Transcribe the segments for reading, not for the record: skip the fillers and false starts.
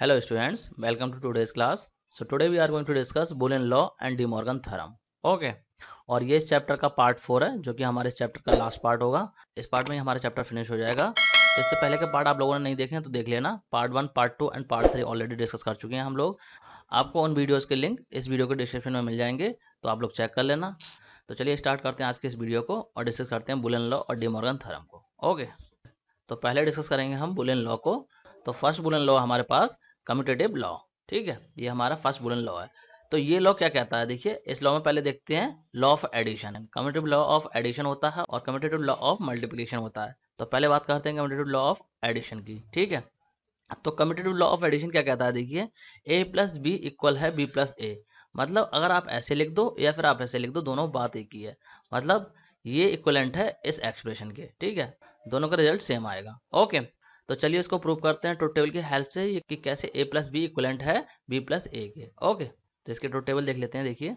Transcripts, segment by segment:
Hello students, welcome to today's class. So today we are going to discuss Boolean law and De Morgan theorem. Okay. और ये इस chapter का part 4 है जो कि हमारे इस चैप्टर का लास्ट पार्ट होगा। इस पार्ट में ही हमारा चैप्टर फिनिश हो जाएगा। तो इससे पहले के पार्ट आप लोगों ने नहीं देखे हैं तो देख लेना। Part 1, part 2 and part 3 already discuss कर चुके हैं हम लोग। आपको उन वीडियोस के लिंक इस वीडियो के डिस्क्रिप्शन में मिल जाएंगे, तो आप लोग चेक कर लेना। तो चलिए स्टार्ट करते हैं आज के इस वीडियो को और डिस्कस करते हैं बुलियन लॉ और डे मॉर्गन थ्योरम को। ओके, तो पहले डिस्कस करेंगे हम बुलियन लॉ को। तो फर्स्ट बुलियन लॉ हमारे पास कम्यूटेटिव लॉ, ठीक है, ये हमारा फर्स्ट बुलियन लॉ है। तो ये लॉ क्या कहता है, देखिए इस लॉ में पहले देखते हैं law of addition. Commutative law of addition होता है और कम्यूटेटिव लॉ ऑफ मल्टीप्लिकेशन होता है। तो पहले बात करते हैं कम्यूटेटिव लॉ ऑफ एडिशन की, ठीक है। तो कम्यूटेटिव लॉ ऑफ एडिशन क्या कहता है, देखिए a प्लस बी इक्वल है b प्लस ए। मतलब अगर आप ऐसे लिख दो या फिर आप ऐसे लिख दो, दोनों बात एक ही है। मतलब ये इक्वलेंट है इस एक्सप्रेशन के, ठीक है, दोनों का रिजल्ट सेम आएगा। ओके, तो चलिए इसको प्रूव करते हैं ट्रुथ टेबल की हेल्प से कि कैसे a प्लस बी इक्वलेंट है b प्लस ए के। ओके, तो इसके ट्रुथ टेबल देख लेते हैं। देखिए,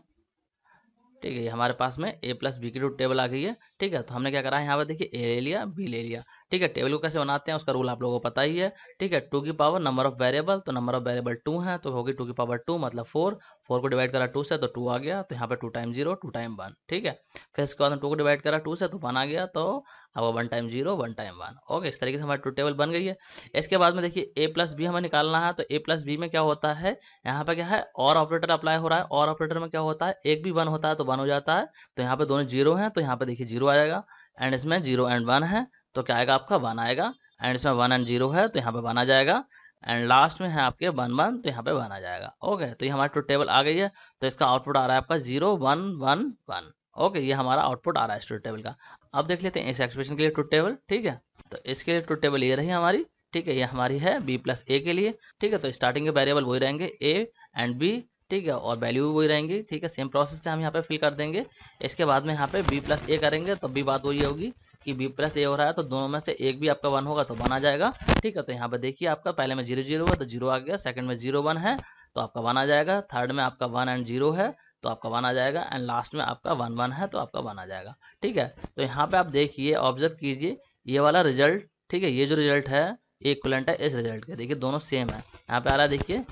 ठीक है, ये हमारे पास में a प्लस बी की ट्रुथ टेबल आ गई है, ठीक है। तो हमने क्या करा है, यहाँ पर देखिए a ले लिया, b ले लिया, ठीक है। टेबल को कैसे बनाते हैं उसका रूल आप लोगों को पता ही है, ठीक है। 2 की पावर नंबर ऑफ वेरिएबल, तो नंबर ऑफ वेरिएबल 2 है तो होगी 2 की पावर 2 मतलब 4। 4 को डिवाइड करा 2 से तो 2 आ गया, तो यहाँ पे 2 टाइम 0 2 टाइम 1, ठीक है। फिर इसके बाद 2 को डिवाइड करा 2 से तो 1 आ गया, तो अब 1 टाइम 0 1 टाइम 1। ओके, इस तरीके से हमारी ट्रुथ टेबल बन गई है। इसके बाद में देखिए a प्लस बी हमें निकालना है। तो a प्लस बी में क्या होता है, यहाँ पे क्या है, और ऑपरेटर अप्लाई हो रहा है। और ऑपरेटर में क्या होता है, एक भी 1 होता है तो 1 हो जाता है। तो यहाँ पे दोनों 0 हैं तो यहाँ पे देखिए 0 आ जाएगा। एंड इसमें 0 एंड 1 है तो क्या आएगा आपका 1 आएगा। एंड इसमें 1 एंड 0 है तो यहाँ पे 1 आ जाएगा। एंड लास्ट में है आपके 1 1 तो यहाँ पे 1 आ जाएगा। ओके, तो ये हमारी ट्रुथ टेबल आ गई है। तो इसका आउटपुट आ रहा है आपका 0 1 1 1। ओके, ये हमारा आउटपुट आ रहा है इस ट्रुथ टेबल का। अब देख लेते हैं इस एक्सप्रेशन के लिए ट्रुथ टेबल, ठीक है। तो इसके लिए ट्रुथ टेबल ये रही हमारी, ठीक है। ये हमारी है b प्लस ए के लिए, ठीक है। तो स्टार्टिंग के वेरिएबल वही रहेंगे a एंड b, ठीक है, और वैल्यू भी वही रहेंगी, ठीक है। सेम प्रोसेस से हम यहाँ पे फिल कर देंगे। इसके बाद में यहाँ पे b प्लस ए करेंगे तब भी बात वही होगी कि b प्लस ए हो रहा है तो दोनों में से एक भी आपका 1 होगा तो 1 आ जाएगा, ठीक है। तो यहाँ पे देखिए आपका पहले में 0 0 हुआ तो 0 आ गया, सेकंड में 0 1 है तो आपका 1 आ जाएगा, थर्ड में आपका 1 एंड 0 है तो आपका 1 आ जाएगा, एंड लास्ट में आपका 1 1 है तो आपका 1 आ जाएगा, ठीक है। तो यहाँ पे आप देखिए, ऑब्जर्व कीजिए ये वाला रिजल्ट, ठीक है। ये जो रिजल्ट है इक्विवेलेंट है इस रिजल्ट के, देखिए दोनों सेम है। यहाँ पे आ रहा है देखिए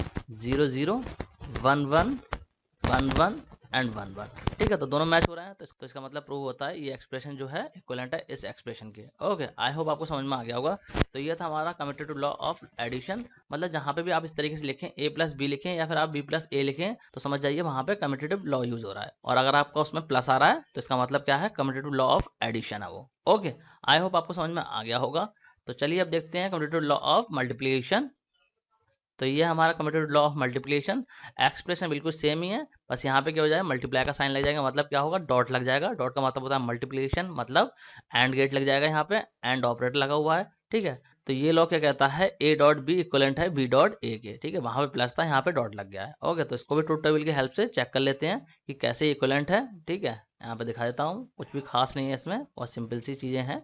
0 0 1 1 1 1 एंड 1 1, ठीक है। तो दोनों मैच हो रहे हैं तो इसका मतलब प्रूव होता है ये एक्सप्रेशन जो है इक्विवेलेंट है इस एक्सप्रेशन के। ओके, आई होप आपको समझ में आ गया होगा। तो ये था हमारा कम्यूटेटिव लॉ ऑफ एडिशन। मतलब जहाँ पे भी आप इस तरीके से लिखें a प्लस बी लिखें या फिर आप b प्लस ए लिखें तो समझ जाइए वहाँ पे कम्यूटेटिव लॉ यूज हो रहा है। और अगर आपका उसमें प्लस आ रहा है तो इसका मतलब क्या है, कम्यूटेटिव लॉ ऑफ एडिशन है वो। ओके, आई होप आपको समझ में आ गया होगा। तो चलिए अब देखते हैं कम्यूटेटिव लॉ ऑफ मल्टीप्लिकेशन। तो ये हमारा commutative law of multiplication. Expression बिल्कुल सेम ही है, बस यहाँ पे क्या हो जाएगा, मल्टीप्लाई का साइन लग जाएगा। मतलब क्या होगा, डॉट लग जाएगा। डॉट का मतलब होता है मल्टीप्लिकेशन, मतलब एंड गेट लग जाएगा, यहाँ पे एंड ऑपरेटर लगा हुआ है, ठीक है। तो ये लॉ क्या कहता है, a डॉट बी इक्वलेंट है b डॉट ए के, ठीक है। वहाँ पे प्लस था, यहाँ पे डॉट लग गया है। ओके, तो इसको भी ट्रुथ टेबल की हेल्प से चेक कर लेते हैं कि कैसे इक्वलेंट है, ठीक है। यहाँ पे दिखा देता हूँ, कुछ भी खास नहीं है इसमें, बहुत सिंपल सी चीज़ें हैं।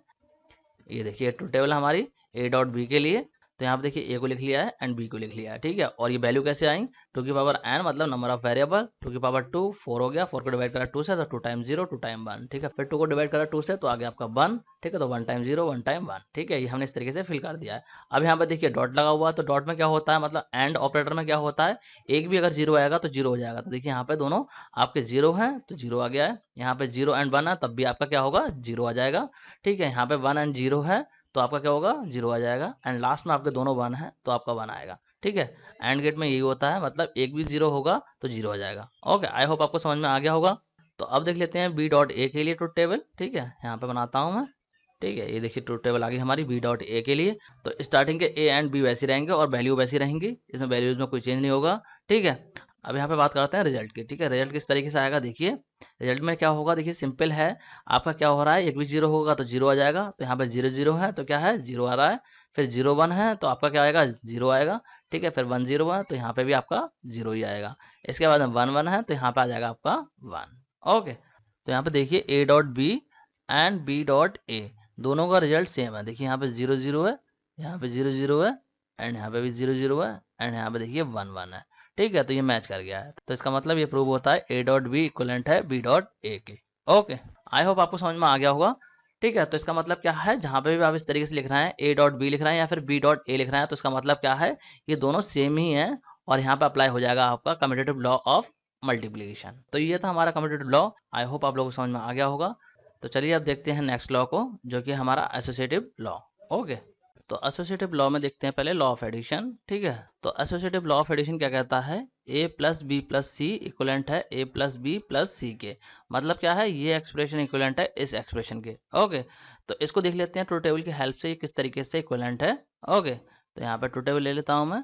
ये देखिए ट्रुथ टेबल हमारी a डॉट बी के लिए। तो यहाँ पे देखिए a को लिख लिया है एंड b को लिख लिया है, ठीक है। और ये वैल्यू कैसे आई, 2 की पावर n मतलब नंबर ऑफ वेरिएबल, 2 की पावर 2 4 हो गया, 4 को डिवाइड करा 2 से तो 2 टाइम 0 2 टाइम 1, ठीक है। फिर 2 को डिवाइड करा 2 से तो आ गया आपका 1, ठीक है। तो 1 टाइम 0 1 टाइम 1, ठीक है। ये हमने इस तरीके से फिल कर दिया है। अब यहाँ पे देखिए डॉट लगा हुआ है, तो डॉट में क्या होता है, मतलब एंड ऑपरेटर में क्या होता है, एक भी अगर 0 आएगा तो 0 हो जाएगा। तो देखिए यहाँ पे दोनों आपके 0 हैं तो 0 आ गया है। यहाँ पे 0 एंड 1 है तब भी आपका क्या होगा, 0 आ जाएगा, ठीक है। यहाँ पे 1 एंड 0 है तो आपका क्या होगा, 0 आ जाएगा। एंड लास्ट में आपके दोनों 1 है तो आपका 1 आएगा, ठीक है। एंड गेट में यही होता है, मतलब एक भी 0 होगा तो 0 आ जाएगा। ओके, आई होप आपको समझ में आ गया होगा। तो अब देख लेते हैं b डॉट ए के लिए ट्रुथ टेबल, ठीक है। यहाँ पे बनाता हूँ मैं, ठीक है। ये देखिए ट्रुथ टेबल आ गई हमारी b डॉट ए के लिए। तो स्टार्टिंग के a एंड b वैसे रहेंगे और वैल्यू वैसी रहेंगी, इसमें वैल्यूज में कोई चेंज नहीं होगा, ठीक है। अब यहाँ पे बात करते हैं रिजल्ट की, ठीक है। रिजल्ट किस तरीके से आएगा, देखिए रिजल्ट में क्या होगा, देखिए सिंपल है। आपका क्या हो रहा है, एक भी 0 होगा तो 0 आ जाएगा। तो यहाँ पे 0 0 है तो क्या है, 0 आ रहा है। फिर 0 1 है तो आपका क्या आएगा, 0 आएगा, ठीक है। फिर 1 0 है तो यहाँ पे भी आपका 0 ही आएगा। इसके बाद 1 1 है तो यहाँ पे आ जाएगा आपका 1। ओके, तो यहाँ पे देखिए a dot B and b dot A दोनों का रिजल्ट सेम है। देखिए यहाँ पे 0 0 है, यहाँ पे 0 0 है, एंड यहाँ पे भी 0 0 है, एंड यहाँ पे देखिए 1 1 है, ठीक है। तो ये मैच कर गया है। तो इसका मतलब ये प्रूव होता है a डॉट बी इक्वलेंट है b डॉट ए के। ओके, आई होप आपको समझ में आ गया होगा, ठीक है। तो इसका मतलब क्या है, जहां पे भी आप इस तरीके से लिख रहे हैं a डॉट बी लिख रहे हैं या फिर b डॉट a लिख रहे हैं, तो इसका मतलब क्या है, ये दोनों सेम ही है और यहाँ पे अप्लाई हो जाएगा आपका कम्यूटेटिव लॉ ऑफ मल्टीप्लीकेशन। तो ये था हमारा कम्यूटेटिव लॉ। आई होप आप लोगों को समझ में आ गया होगा। तो चलिए अब देखते हैं नेक्स्ट लॉ को, जो कि हमारा एसोसिएटिव लॉ। ओके, तो एसोसिएटिव लॉ में देखते हैं पहले लॉ ऑफ एडिशन। ठीक है, तो एसोसिएटिव लॉ ऑफ एडिशन क्या कहता है, a plus B plus C equivalent है a plus B plus C के। मतलब क्या है, ये एक्सप्रेशन इक्वलेंट है इस एक्सप्रेशन के। ओके, तो इसको देख लेते हैं ट्रू टेबल की हेल्प से किस तरीके से इक्वलेंट है। ओके, तो यहाँ पे ट्रू टेबल ले लेता हूँ मैं।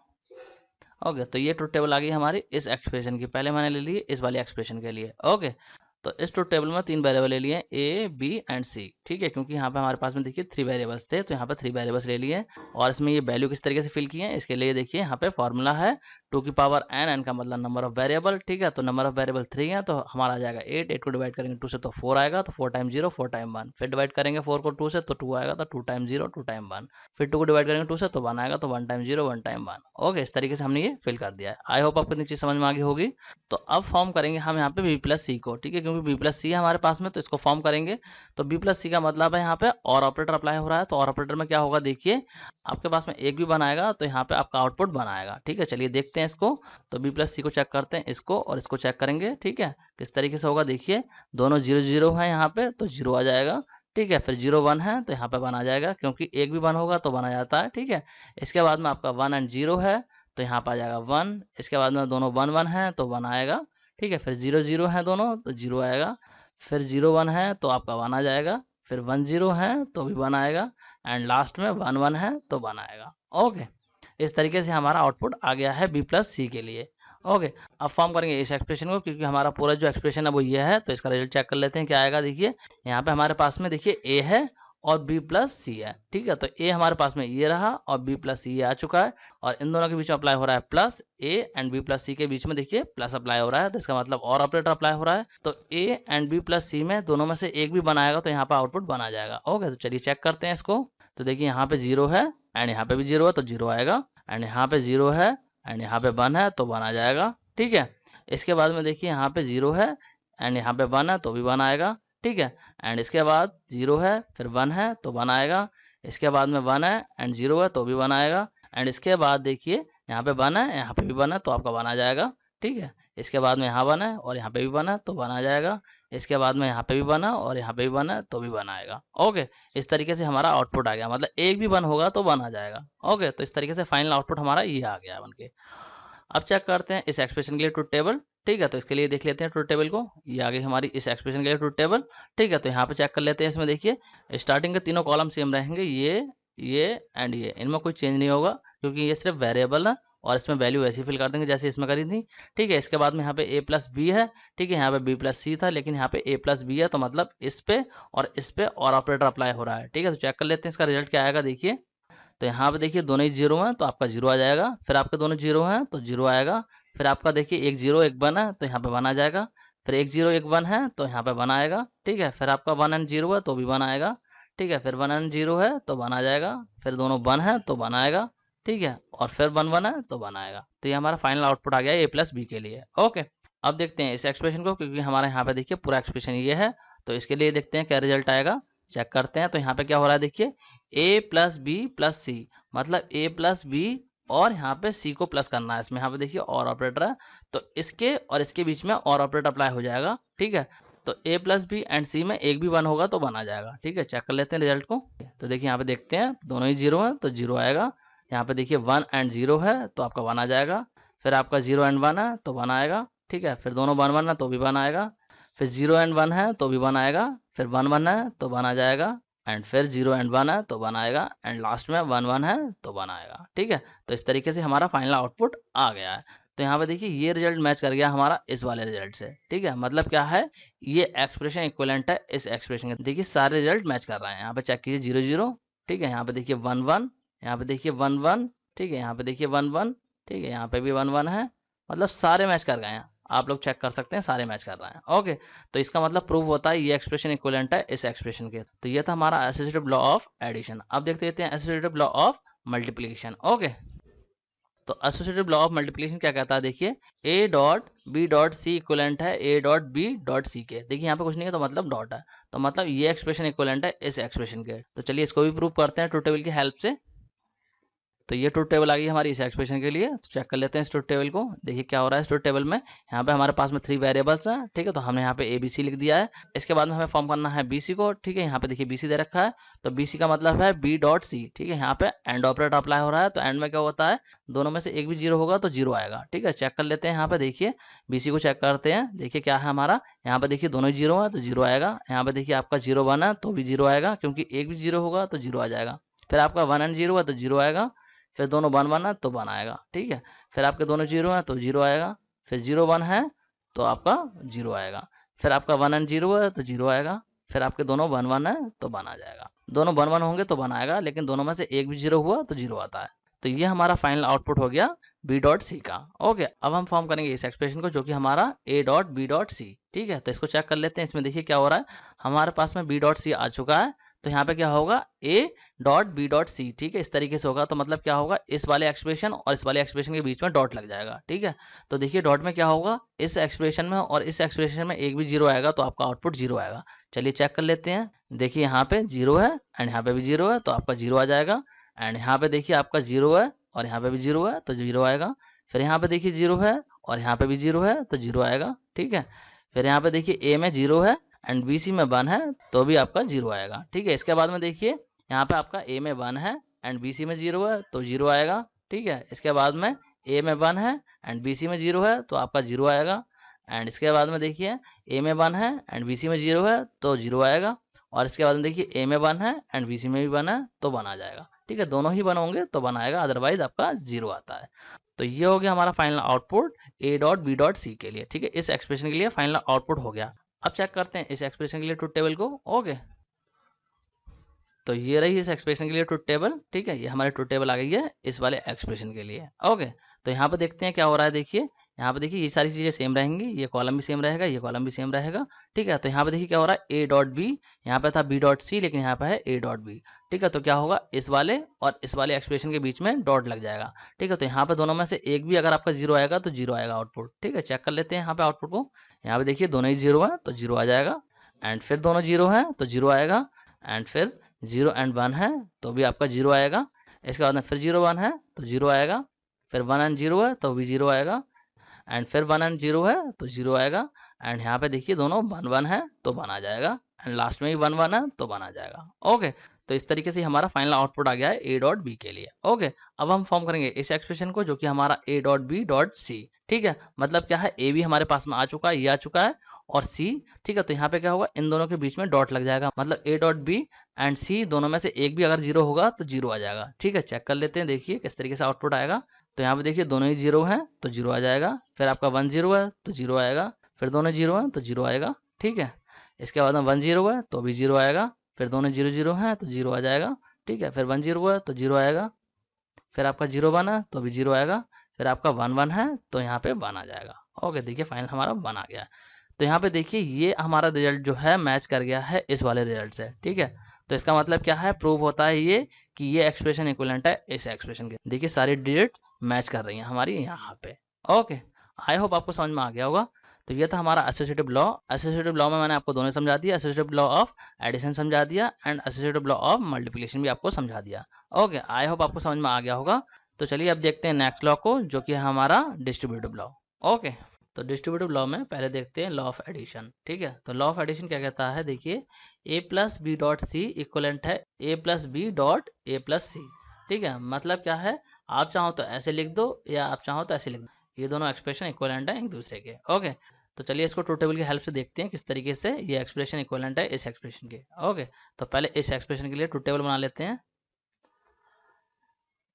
ओके, तो ये ट्रुथ टेबल आ गई हमारी इस एक्सप्रेशन की, पहले मैंने ले ली इस वाली एक्सप्रेशन के लिए। ओके, तो इस ट्रुथ टेबल में 3 वेरिएबल ले लिए ए बी एंड सी। ठीक है, क्योंकि यहाँ पे हमारे पास में देखिए 3 वेरिएबल्स थे, तो यहाँ पे 3 वेरिएबल्स ले लिए और इसमें ये वैल्यू किस तरीके से फिल की है, इसके लिए देखिए यहाँ पे फॉर्मूला है 2 की पावर n, n का मतलब नंबर ऑफ वेरिएबल। ठीक है, तो नंबर ऑफ वेरिएबल 3 है, तो हमारा आ जाएगा 8, 8 को डिवाइड करेंगे 2 से तो 4 आएगा, तो 4 टाइम 0 4 टाइम 1, फिर डिवाइड करेंगे 4 को 2 से तो 2 आएगा, तो 2 टाइम 0 2 टाइम 1, फिर 2 को डिवाइड करेंगे 2 से तो 1 आएगा, तो 1 टाइम 0 1 टाइम 1। ओके, इस तरीके से हमने ये फिल कर दिया है। आई होप आपको इतनी चीज समझ में आ गई होगी। तो अब फॉर्म करेंगे हम यहाँ पे बी प्लस सी को। ठीक है, क्योंकि बी प्लस सी है हमारे पास में, तो इसको फॉर्म करेंगे। तो बी प्लस सी का मतलब है यहाँ पे और ऑपरेटर अप्लाई हो रहा है, तो और ऑपरेटर में क्या होगा, देखिए आपके पास में एक भी बनाएगा तो यहाँ पे आपका आउटपुट बनाएगा। ठीक है, चलिए देखते हैं इसको। तो बी प्लस सी को चेक करते हैं, इसको और इसको चेक करेंगे। ठीक है, किस तरीके से होगा, देखिए दोनों 0 0 है यहाँ पे, तो 0 आ जाएगा। ठीक है, फिर 0 1 है तो यहाँ पे 1 आ जाएगा, क्योंकि एक भी 1 होगा तो 1 आ जाता है। ठीक है, इसके बाद में आपका 1 एंड 0 है तो यहाँ पे आ जाएगा 1। इसके बाद में दोनों 1 1 है तो 1 आएगा। ठीक है, फिर 0 0 है दोनों तो 0 आएगा, फिर 0 1 है तो आपका 1 आ जाएगा, फिर 1 0 है तो भी 1 आएगा, एंड लास्ट में 1 1 है तो 1 आएगा। ओके, इस तरीके से हमारा आउटपुट आ गया है बी प्लस सी के लिए। ओके, अब फॉर्म करेंगे इस एक्सप्रेशन को, क्योंकि हमारा पूरा जो एक्सप्रेशन है वो ये है, तो इसका रिजल्ट चेक कर लेते हैं क्या आएगा। देखिए यहाँ पे हमारे पास में देखिए ए है और बी प्लस सी है। ठीक है, तो ए हमारे पास में ये रहा और बी प्लस सी आ चुका है, और इन दोनों के बीच में अप्लाई हो रहा है plus, A and B plus C के बीच में देखिए प्लस अप्लाई हो रहा है, तो इसका मतलब और ऑपरेटर अप्लाई हो रहा है। तो ए एंड बी प्लस सी में दोनों में से एक भी बनाएगा तो यहाँ पर आउटपुट बना जाएगा। ओके, तो चलिए चेक करते हैं इसको। तो देखिए यहाँ पे 0 है एंड यहाँ पे भी 0 है तो 0 आएगा, एंड यहाँ पे 0 है एंड यहाँ पे 1 है तो 1 आ जाएगा। ठीक है, इसके बाद में देखिए यहाँ पे 0 है एंड यहाँ पे 1 है तो भी 1 आएगा। ठीक है, एंड इसके बाद 0 है फिर 1 है तो 1 आएगा, इसके बाद में 1 है एंड 0 है तो भी 1 आएगा, एंड इसके बाद देखिए यहाँ पे 1 है यहाँ पे भी 1 है तो आपका 1 आ जाएगा। ठीक है, इसके बाद में यहाँ 1 है और यहाँ पे भी 1 है तो 1 आ जाएगा, इसके बाद में यहाँ पे भी 1 है और यहाँ पे भी 1 है तो भी 1 आएगा। ओके, इस तरीके से हमारा आउटपुट आ गया, मतलब एक भी 1 होगा तो 1 आ जाएगा। ओके, तो इस तरीके से फाइनल आउटपुट हमारा ये आ गया बन के। अब चेक करते हैं इस एक्सप्रेशन के लिए ट्रुथ टेबल। ठीक है, तो इसके लिए देख लेते हैं ट्रुथ टेबल को, ये आ गई हमारी इस एक्सप्रेशन के लिए ट्रुथ टेबल। ठीक है, तो यहाँ पे चेक कर लेते हैं। इसमें देखिए स्टार्टिंग के तीनों कॉलम सेम रहेंगे, ये एंड ये, इनमें कोई चेंज नहीं होगा क्योंकि ये सिर्फ वेरिएबल है और इसमें वैल्यू ऐसी फिल कर देंगे जैसे इसमें करी थी। ठीक है, इसके बाद में यहाँ पे a प्लस बी है। ठीक है, यहाँ पे b प्लस सी था लेकिन यहाँ पे a प्लस बी है, तो मतलब इस पे और ऑपरेटर अप्लाई हो रहा है। ठीक है, तो चेक कर लेते हैं इसका रिजल्ट क्या आएगा। देखिए तो यहाँ पे देखिए दोनों ही 0 हैं तो आपका 0 आ जाएगा, फिर आपके दोनों 0 हैं तो 0 आएगा, फिर आपका देखिए एक 0 एक 1 है तो यहाँ पे 1 आ जाएगा, फिर एक 0 एक 1 है तो यहाँ पे 1 आएगा। ठीक है, फिर आपका 1 एंड 0 है तो भी 1 आएगा। ठीक है, फिर 1 एंड 0 है तो 1 आ जाएगा, फिर दोनों 1 है तो 1 आएगा। ठीक है, और फिर 1 1 है तो 1 आएगा। तो ये हमारा फाइनल आउटपुट आ गया ए प्लस बी के लिए। ओके, अब देखते हैं इस एक्सप्रेशन को, क्योंकि हमारे यहाँ पे देखिए पूरा एक्सप्रेशन ये है, तो इसके लिए देखते हैं क्या रिजल्ट आएगा। चेक करते हैं। तो यहाँ पे क्या हो रहा है, देखिए a प्लस बी प्लस सी, मतलब a प्लस बी और यहाँ पे c को प्लस करना है इसमें। यहाँ पे देखिए और ऑपरेटर है तो इसके और इसके बीच में और ऑपरेटर अप्लाई हो जाएगा। ठीक है, तो a plus B and c में एक भी 1 होगा तो 1 आ जाएगा। ठीक है, चेक कर लेते हैं रिजल्ट को। तो देखिए यहाँ पे देखते हैं दोनों ही 0 है तो 0 आएगा, यहाँ पे देखिए 1 एंड 0 है तो आपका 1 आ जाएगा, फिर आपका 0 एंड 1 है तो 1 आएगा। ठीक है, फिर दोनों 1 1 है तो भी 1 आएगा, फिर 0 एंड 1 है तो भी 1 आएगा, फिर 1 1 है तो 1 आ जाएगा, एंड फिर 0 एंड 1 है तो 1 आएगा, एंड लास्ट में 1 1 है तो 1 आएगा। ठीक है, तो इस तरीके से हमारा फाइनल आउटपुट आ गया है। तो यहाँ पे देखिए ये रिजल्ट मैच कर गया हमारा इस वाले रिजल्ट से। ठीक है, मतलब क्या है, ये एक्सप्रेशन इक्विवेलेंट है इस एक्सप्रेशन के। देखिए सारे रिजल्ट मैच कर रहे हैं। यहाँ पे चेक कीजिए 0 0, ठीक है, यहाँ पे देखिए 1 1, यहाँ पे देखिए 1 1, ठीक है, यहाँ पे देखिए 1 1, ठीक है, यहाँ पे भी 1 1 है, मतलब सारे मैच कर गए हैं। आप लोग चेक कर सकते हैं सारे मैच कर रहे हैं। ओके, तो इसका मतलब प्रूव होता है ये एक्सप्रेशन इक्विवेलेंट है इस एक्सप्रेशन के। तो ये था हमारा एसोसिएटिव लॉ ऑफ एडिशन। अब देखते हैं associative law of multiplication. Okay, तो एसोसिएटिव लॉ ऑफ मल्टीप्लिकेशन क्या कहता है, देखिए A dot B dot C equivalent है A dot B dot C के। देखिए यहाँ पे कुछ नहीं है तो मतलब डॉट है, तो मतलब ये एक्सप्रेशन इक्वलेंट है इस एक्सप्रेशन के। तो चलिए इसको भी प्रूव करते हैं ट्रुथ टेबल की हेल्प से। तो ये ट्रुथ टेबल आ गई हमारी इस एक्सप्रेशन के लिए। तो चेक कर लेते हैं इस ट्रुथ टेबल को। देखिए क्या हो रहा है इस ट्रुथ टेबल में। यहाँ पे हमारे पास में 3 वेरिएबल्स हैं, ठीक है। तो हमने यहाँ पे ए बी सी लिख दिया है। इसके बाद में हमें फॉर्म करना है बी सी को, ठीक है। यहाँ पे देखिए बी सी दे रखा है, तो बी सी का मतलब है बी डॉट सी, ठीक है। यहाँ पे एंड ऑपरेटर अप्लाई हो रहा है, तो एंड में क्या होता है, दोनों में से एक भी जीरो होगा तो जीरो आएगा, ठीक है। चेक कर लेते हैं यहाँ पे, देखिए बी सी को चेक करते हैं। देखिए क्या है हमारा, यहाँ पे देखिए दोनों ही जीरो है तो जीरो आएगा। यहाँ पे देखिए आपका 0 1 है तो भी जीरो आएगा, क्योंकि एक भी जीरो होगा तो जीरो आ जाएगा। फिर आपका 1 एंड 0 है तो जीरो आएगा। फिर दोनों 1 1 है तो 1 आएगा, ठीक है। फिर आपके दोनों जीरो हैं तो जीरो आएगा। फिर 0 1 है तो आपका जीरो आएगा। फिर आपका 1 एंड 0 है तो जीरो आएगा। फिर आपके दोनों 1 1 है तो 1 आ जाएगा। दोनों 1 1 होंगे तो 1 आएगा, लेकिन दोनों में से एक भी जीरो हुआ तो जीरो आता है। तो ये हमारा फाइनल आउटपुट हो गया बी डॉट सी का। ओके, अब हम फॉर्म करेंगे इस एक्सप्रेशन को जो कि हमारा A dot B dot C, ठीक है। तो इसको चेक कर लेते हैं। इसमें देखिए क्या हो रहा है, हमारे पास में बी डॉट सी आ चुका है। तो यहाँ पे क्या होगा, A dot B dot C, ठीक है। इस तरीके से होगा, तो मतलब क्या होगा, इस वाले एक्सप्रेशन और इस वाले एक्सप्रेशन के बीच में डॉट लग जाएगा, ठीक है। तो देखिए डॉट में क्या होगा, इस एक्सप्रेशन में और इस एक्सप्रेशन में एक भी जीरो आएगा तो आपका आउटपुट जीरो आएगा। चलिए चेक कर लेते हैं। देखिए यहाँ पे जीरो है एंड यहाँ पे भी जीरो है तो आपका जीरो आ जाएगा। एंड यहाँ पे देखिए आपका जीरो है और यहाँ पे भी जीरो है तो जीरो आएगा। फिर यहाँ पे देखिए जीरो है और यहाँ पे भी जीरो है तो जीरो आएगा, ठीक है। फिर यहाँ पे देखिए ए में जीरो है एंड बी सी में 1 है तो भी आपका जीरो आएगा, ठीक है। इसके बाद में देखिए यहाँ पे आपका ए में 1 है एंड बी सी में जीरो है तो जीरो आएगा, ठीक है। इसके बाद में ए में 1 है एंड बी सी में जीरो है तो आपका जीरो आएगा। एंड इसके बाद में देखिए ए में 1 है एंड बी सी में जीरो है तो जीरो आएगा। और इसके बाद में देखिए ए में 1 है एंड बी सी में भी 1 है तो 1 आ जाएगा, ठीक है। दोनों ही 1 होंगे तो 1 आएगा, अदरवाइज आपका जीरो आता है। तो ये हो गया हमारा final output A dot B dot C के लिए, ठीक है। इस एक्सप्रेशन के लिए फाइनल आउटपुट हो गया। अब चेक करते हैं इस एक्सप्रेशन के लिए ट्रुथ टेबल को। ओके, तो ये रही इस एक्सप्रेशन के लिए ट्रुथ टेबल, ठीक है। ये हमारे ट्रुथ टेबल आ गई है इस वाले एक्सप्रेशन के लिए। ओके, तो यहाँ पे देखते हैं क्या हो रहा है। देखिए यहाँ पे देखिए ये सारी चीजें सेम रहेंगी, ये कॉलम भी सेम रहेगा, ये कॉलम भी सेम रहेगा, ठीक है। तो यहाँ पे देखिए क्या हो रहा है, ए डॉट बी, यहाँ पे था बी डॉट सी, लेकिन यहाँ पे है ए डॉट बी, ठीक है। तो क्या होगा, इस वाले और इस वाले एक्सप्रेशन के बीच में डॉट लग जाएगा, ठीक है। तो यहाँ पे दोनों में से एक भी अगर आपका जीरो आएगा तो जीरो आएगा आउटपुट, ठीक है। चेक कर लेते हैं यहाँ पे आउटपुट को। यहाँ पे देखिए दोनों ही जीरो है तो जीरो आ जाएगा। एंड फिर दोनों जीरो है तो जीरो आएगा। एंड फिर 0 एंड 1 है तो भी आपका जीरो आएगा। इसके बाद में फिर 0 1 है तो जीरो आएगा। फिर 1 एंड 0 है तो भी जीरो आएगा। एंड फिर 1 एंड 0 है तो जीरो आएगा। एंड यहाँ पे देखिए दोनों 1 1 है तो 1 आ जाएगा। एंड लास्ट में भी 1 1 है तो 1 आ जाएगा। ओके, तो इस तरीके से हमारा फाइनल आउटपुट आ गया है ए डॉट बी के लिए। ओके, अब हम फॉर्म करेंगे इस एक्सप्रेशन को जो कि हमारा A dot B dot C, ठीक है। मतलब क्या है, ए भी हमारे पास में आ चुका है, ये आ चुका है, और सी, ठीक है। तो यहाँ पे क्या होगा, इन दोनों के बीच में डॉट लग जाएगा, मतलब ए डॉट बी एंड सी दोनों में से एक भी अगर जीरो होगा तो जीरो आ जाएगा, ठीक है। चेक कर लेते हैं, देखिए किस तरीके से आउटपुट आएगा। तो यहाँ पे देखिए दोनों ही जीरो हैं तो जीरो आ जाएगा। फिर आपका 1 0 है तो जीरो आएगा। फिर दोनों जीरो हैं तो जीरो आएगा, ठीक है। इसके बाद में 1 0 है तो भी जीरो आएगा। फिर दोनों जीरो जीरो हैं तो जीरो आ जाएगा, ठीक है। फिर 1 0 है तो जीरो आएगा। फिर आपका 0 1 है तो भी जीरो आएगा। फिर आपका 1 1 है तो यहाँ पे 1 आ जाएगा। ओके, देखिए फाइनल हमारा 1 आ गया। तो यहाँ पे देखिए ये हमारा रिजल्ट जो है मैच कर गया है इस वाले रिजल्ट से, ठीक है। तो इसका मतलब क्या है, प्रूव होता है ये कि ये एक्सप्रेशन इक्विवेलेंट है इस एक्सप्रेशन के। देखिए सारी डिजिट मैच कर रही हैं हमारी यहाँ पे। ओके, आई होप आपको समझ में आ गया होगा। तो ये था हमारा एसोसिएटिव लॉ। एसोसिएटिव लॉ में मैंने आपको दोनों समझा दिया, एसोसिएटिव लॉ ऑफ एडिशन समझा दिया and associative law of multiplication भी आपको समझा दिया। ओके, आई होप आपको समझ में आ गया होगा। तो चलिए अब देखते हैं नेक्स्ट लॉ को जो कि है हमारा डिस्ट्रीब्यूटिव लॉ। ओके, तो डिस्ट्रीब्यूटिव लॉ में पहले देखते हैं लॉ ऑफ एडिशन, ठीक है। तो लॉ ऑफ एडिशन क्या कहता है, देखिए A plus B dot C equivalent है A plus B dot A plus C, ठीक है। मतलब क्या है, आप चाहो तो ऐसे लिख दो या आप चाहो तो ऐसे लिख दो, ये दोनों एक्सप्रेशन इक्वलेंट है एक दूसरे के। ओके, तो चलिए इसको ट्रुथ टेबल की हेल्प से देखते हैं किस तरीके से ये एक्सप्रेशन इक्वलेंट है इस एक्सप्रेशन के। ओके, तो पहले इस एक्सप्रेशन के लिए ट्रुथ टेबल बना लेते हैं।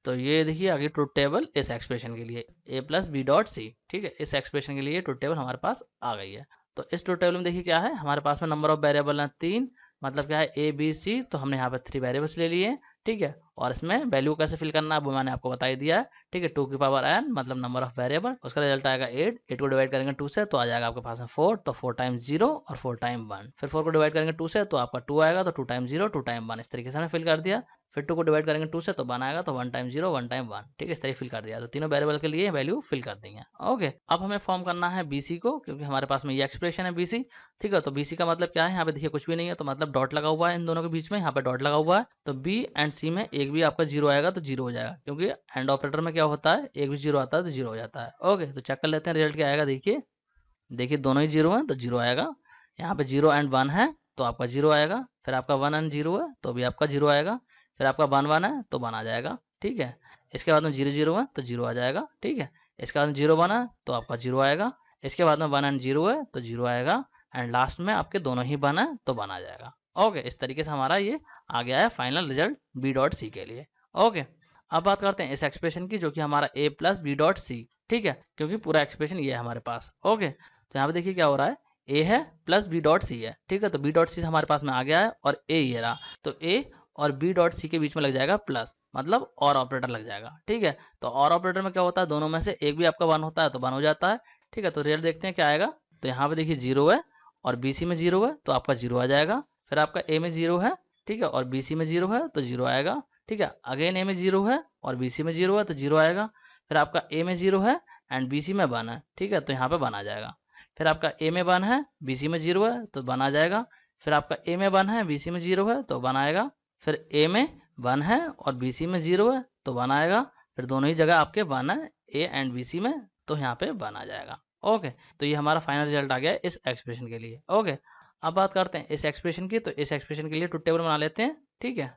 तो ये देखिए आगे ट्रुथ टेबल इस एक्सप्रेशन के लिए ए प्लस बी डॉट सी, ठीक है। इस एक्सप्रेशन के लिए ट्रुथ टेबल हमारे पास आ गई है। तो इस ट्रुथ टेबल में देखिए क्या है, हमारे पास में नंबर ऑफ वेरिएबल है 3, मतलब क्या है ए बी सी। तो हमने यहाँ पे 3 वेरिएबल्स ले लिए, ठीक है। और इसमें वैल्यू कैसे फिल करना है वो मैंने आपको बता ही दिया है, ठीक है। 2 की पावर n मतलब नंबर ऑफ वेरिएबल, उसका रिजल्ट आएगा 8 को डिवाइड करेंगे 2 से तो आ जाएगा आपके पास में 4, तो 4 टाइम्स 0 और 4 टाइम 1। फिर 4 को डिवाइड करेंगे 2 से तो आपका 2 आएगा, तो 2 टाइम 0 2 टाइम 1, इस तरीके से हमने फिल कर दिया। फिर 2 को डिवाइड करेंगे 2 से तो 1 आएगा, तो 1 टाइम 0 1 टाइम 1, ठीक है, इस तरह फिल कर दिया। तो तीनों वेरिएबल के लिए वैल्यू फिल कर देंगे। ओके, अब हमें फॉर्म करना है BC को, क्योंकि हमारे पास में ये एक्सप्रेशन है BC, ठीक है। तो BC का मतलब क्या है, यहाँ पे देखिए कुछ भी नहीं है, तो मतलब डॉट लगा हुआ है इन दोनों के बीच में, यहाँ पे डॉट लगा हुआ है, तो B एंड C में एक भी आपका 0 आएगा तो 0 हो जाएगा, क्योंकि एंड ऑपरेटर में क्या होता है, एक भी 0 आता है तो 0 हो जाता है। ओके, तो चेक कर लेते हैं रिजल्ट क्या आएगा। देखिए दोनों ही 0 है तो 0 आएगा, यहाँ पे 0 एंड 1 है तो आपका 0 आएगा, फिर आपका 1 एंड 0 है तो भी आपका 0 आएगा, फिर आपका 1 1 है तो 1 आ जाएगा, ठीक है। इसके बाद में 0 0 है तो 0 आ जाएगा, ठीक है। इसके बाद में 0 1 है तो आपका 0 आएगा, इसके बाद में 1 एंड 0 है तो 0 आएगा, एंड लास्ट में आपके दोनों ही 1 है तो 1 आ जाएगा। ओके, इस तरीके से हमारा ये आ गया है फाइनल रिजल्ट B.C के लिए। ओके, अब बात करते हैं इस एक्सप्रेशन की, जो कि हमारा A प्लस B.C, ठीक है, क्योंकि पूरा एक्सप्रेशन ये है हमारे पास। ओके, तो यहाँ पे देखिए क्या हो रहा है, A है प्लस B.C है, ठीक है। तो B.C हमारे पास में आ गया है और A ये रहा, तो A और B.C के बीच में लग जाएगा प्लस, मतलब और ऑपरेटर लग जाएगा, ठीक है। तो और ऑपरेटर में क्या होता है, दोनों में से एक भी आपका 1 होता है तो 1 हो जाता है, ठीक है। तो रिजल्ट देखते हैं क्या आएगा। तो यहाँ पे देखिए 0 है और BC में 0 है तो आपका 0 आ जाएगा, फिर आपका A में 0 है, ठीक है, और BC में 0 है तो 0 आएगा, ठीक है। अगेन A में 0 है और BC में 0 है तो 0 आएगा, फिर आपका A में 0 है एंड BC में 1 है, ठीक है, तो यहाँ पे 1 आ जाएगा। फिर आपका A में 1 है, BC में 0 है तो 1 आ जाएगा, फिर आपका A में 1 है, BC में 0 है तो 1 आएगा, फिर A में 1 है और BC में 0 है तो 1 आएगा, फिर दोनों ही जगह आपके 1 है A एंड BC में, तो यहाँ पे 1 आ जाएगा। ओके, तो ये हमारा फाइनल रिजल्ट आ गया इस एक्सप्रेशन के लिए। ओके, अब बात करते हैं इस एक्सप्रेशन की, तो इस एक्सप्रेशन के लिए ट्रुथ टेबल बना लेते हैं, ठीक है।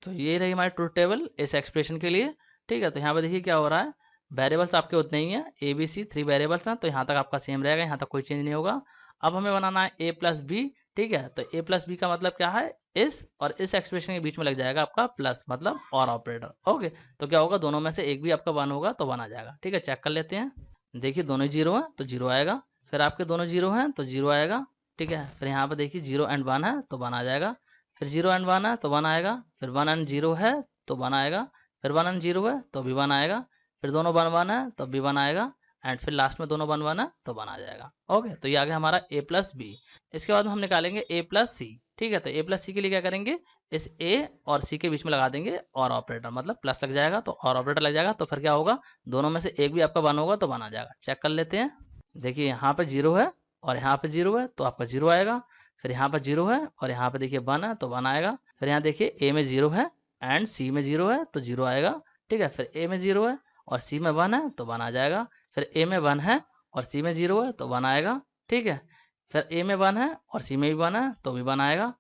तो ये रही हमारी ट्रुथ टेबल इस एक्सप्रेशन के लिए, ठीक है। तो यहाँ पे देखिए क्या हो रहा है, वेरिएबल्स आपके उतने ही हैं, ABC 3 वेरिएबल्स हैं, तो यहाँ तक आपका सेम रहेगा, यहाँ तक कोई चेंज नहीं होगा। अब हमें बनाना है A प्लस B, ठीक है। तो A प्लस B का मतलब क्या है, इस और इस एक्सप्रेशन के बीच में लग जाएगा आपका प्लस, मतलब और ऑपरेटर। ओके, तो क्या होगा, दोनों में से एक भी आपका 1 होगा तो 1 आ जाएगा, ठीक है। चेक कर लेते हैं, देखिए दोनों 0 हैं तो 0 आएगा, फिर आपके दोनों 0 हैं तो 0 आएगा, ठीक है। फिर यहाँ पर देखिए 0 एंड 1 है तो 1 आ जाएगा, फिर 0 एंड 1 है तो 1 आएगा, फिर 1 एंड 0 है तो 1 आएगा, फिर 1 एंड 0 है तो भी 1 आएगा, फिर दोनों 1 1 है तो भी 1 आएगा, एंड फिर लास्ट में दोनों 1 1 है तो 1 आ जाएगा। ओके, तो ये आ गया हमारा A प्लस B। इसके बाद में हम निकालेंगे A प्लस C, ठीक है। तो A प्लस C के लिए क्या करेंगे, इस A और C के बीच में लगा देंगे और ऑपरेटर, मतलब प्लस लग जाएगा तो और ऑपरेटर लग जाएगा, तो फिर क्या होगा, दोनों में से एक भी आपका 1 होगा तो 1 आ जाएगा। चेक कर लेते हैं, देखिए यहाँ पे 0 है और यहाँ पे 0 है तो आपका 0 आएगा, फिर यहाँ पर 0 है और यहाँ पे देखिए 1 है तो 1 आएगा, फिर यहाँ देखिए A में 0 है एंड C में 0 है तो 0 आएगा, ठीक है। फिर A में 0 है और C में 1 है तो 1 आ जाएगा, फिर A में 1 है और C में 0 है तो 1 आएगा, ठीक है। फिर A में 1 है और C में भी 1 है तो भी 1 आएगा,